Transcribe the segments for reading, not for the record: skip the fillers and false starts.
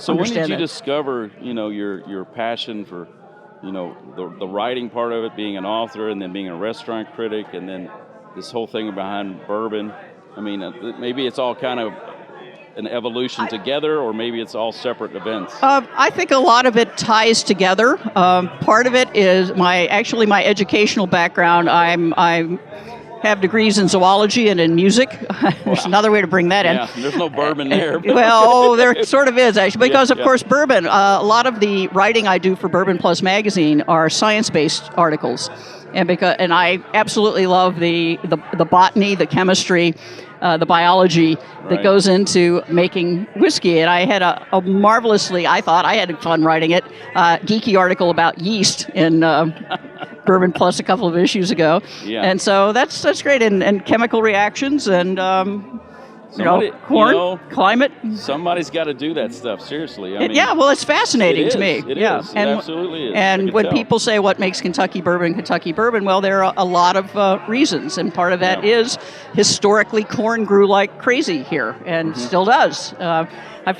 So when did you that. discover, your passion for, the writing part of it, being an author, and then being a restaurant critic, and then this whole thing behind bourbon? I mean, maybe it's all kind of an evolution together, or maybe it's all separate events. I think a lot of it ties together. Part of it is my educational background. I have degrees in zoology and in music. There's another way to bring that in. Yeah, there's no bourbon there. Well, there sort of is, actually, because, of course, bourbon, a lot of the writing I do for Bourbon Plus magazine are science-based articles. And I absolutely love the botany, the chemistry, the biology that goes into making whiskey. And I had a marvelously, I thought, I had fun writing it, geeky article about yeast in Bourbon Plus a couple of issues ago. Yeah. And so that's great. And chemical reactions and, corn, climate. Somebody's got to do that stuff, seriously. I mean, well, it's fascinating to me. It is. It absolutely is. And when people say what makes Kentucky bourbon, well, there are a lot of reasons. And part of that is historically corn grew like crazy here and still does.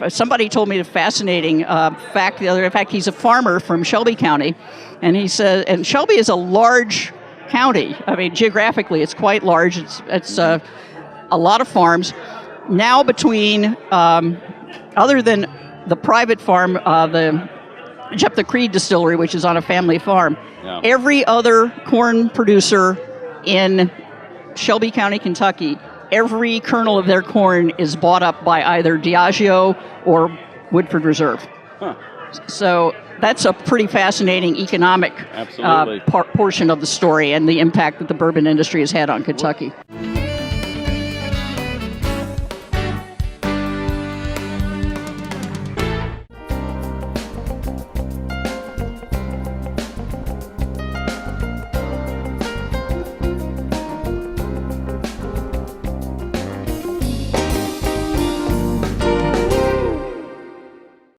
Somebody told me a fascinating fact the other day. In fact, he's a farmer from Shelby County. And he says, and Shelby is a large county. I mean, geographically, it's quite large. It's a lot of farms. Now between, other than the private farm, the Jephthah Creed Distillery, which is on a family farm, every other corn producer in Shelby County, Kentucky, every kernel of their corn is bought up by either Diageo or Woodford Reserve. Huh. So that's a pretty fascinating economic portion of the story and the impact that the bourbon industry has had on Kentucky.